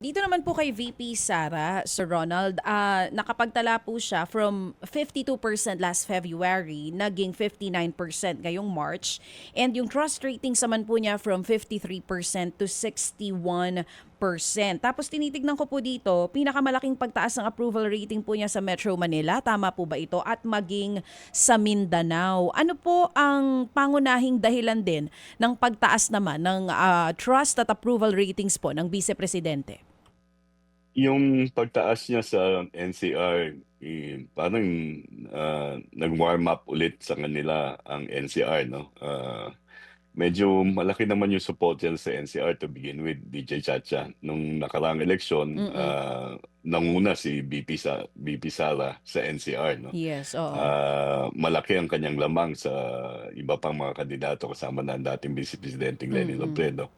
Dito naman po kay VP Sara, Sir Ronald, nakapagtala po siya from 52% last February, naging 59% ngayong March. And yung trust ratings naman po niya from 53% to 61%. Tapos tinitignan ko po dito, pinakamalaking pagtaas ng approval rating po niya sa Metro Manila. Tama po ba ito? At maging sa Mindanao. Ano po ang pangunahing dahilan din ng pagtaas naman ng trust at approval ratings po ng Vice Presidente? Yung pagtaas niya sa NCR, parang nag-warm up ulit sa kanila ang NCR, no? Medyo malaki naman yung support yan sa NCR to begin with, DJ Chacha. Nung nakaraang eleksyon, Mm. nanguna si BP Sara sa NCR, no? Yes, oo. Malaki ang kanyang lamang sa iba pang mga kandidato kasama na ang dating Vice Presidente Lenin Mm. Robredo.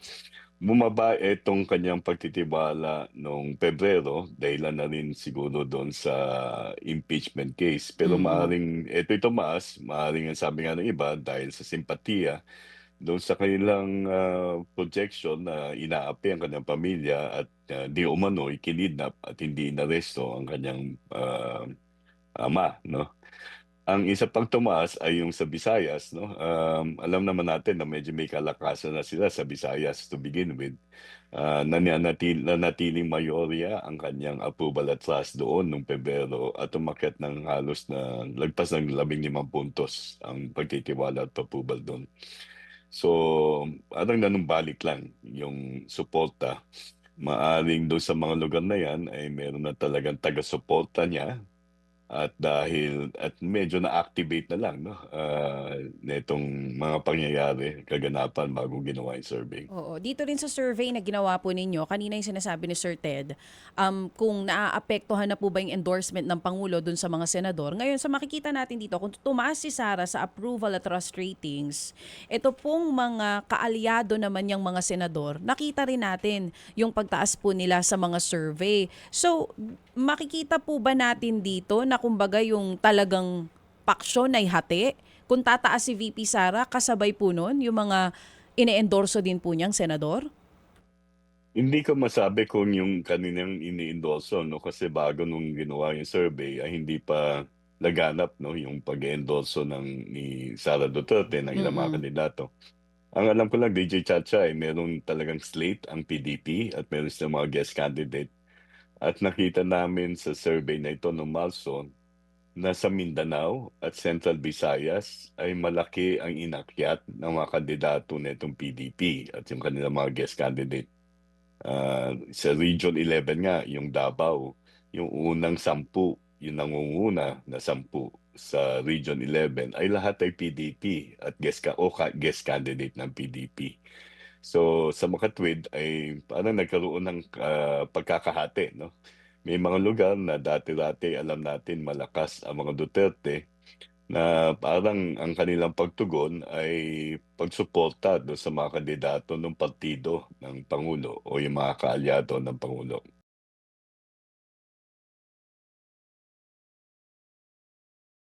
Bumaba itong kanyang pagtitiwala noong Pebrero, dahilan na rin siguro doon sa impeachment case. Pero Mm. maaring ito tumaas, maaring ang sabi nga ng iba dahil sa simpatiya doon sa kanilang projection na inaapi ang kanyang pamilya at di umano'y kinidnap at hindi inaresto ang kanyang ama, no? Ang isa pang tumaas ay yung sa Visayas, no? Alam naman natin na medyo may kalakasan na sila sa Visayas to begin with. Nanatiling mayorya ang kanyang approval at trust doon nung Pebrero at umakyat ng halos na lagpas ng 15 puntos ang pagtitiwala at approval doon. So, parang nanumbalik lang yung suporta. Maaring doon sa mga lugar na yan ay meron na talagang taga-suporta niya at medyo na-activate na lang, no, nitong mga pangyayari, kaganapan bago ginawa yung survey. Oo, dito rin sa survey na ginawa po ninyo, kanina yung sinasabi ni Sir Ted, kung naaapektuhan na po ba yung endorsement ng Pangulo dun sa mga senador. Ngayon, sa makikita natin dito, kung tumaas si Sara sa approval at trust ratings, ito pong mga kaalyado naman yung mga senador, nakita rin natin yung pagtaas po nila sa mga survey. So, makikita po ba natin dito na kumbaga yung talagang paksyon ay hati? Kung tataas si VP Sara, kasabay po nun yung mga ine-endorso din po niyang senador? Hindi ko masabi kung yung kaninang ini-endorso, no, kasi bago nung ginawa yung survey ay hindi pa laganap, no, yung pag-endorso ni Sara Duterte ng ilang mga Mm. kandidato. Ang alam ko lang, DJ Chacha, ay meron talagang slate ang PDP at meron silang mga guest candidate. At nakita namin sa survey na ito noong Marso na sa Mindanao at Central Visayas ay malaki ang inakyat ng mga kandidato nitong PDP at yung kanilang mga guest candidate. Sa Region 11 nga, yung Davao, yung unang 10, yung nangunguna na 10 sa Region 11 ay lahat ay PDP at guest candidate ng PDP. So sa makatwid ay parang nagkaroon ng pagkakahati, no? May mga lugar na dati-dati alam natin malakas ang mga Duterte na parang ang kanilang pagtugon ay pagsuporta doon sa mga kandidato ng partido ng Pangulo o yung mga kaalyado ng Pangulo.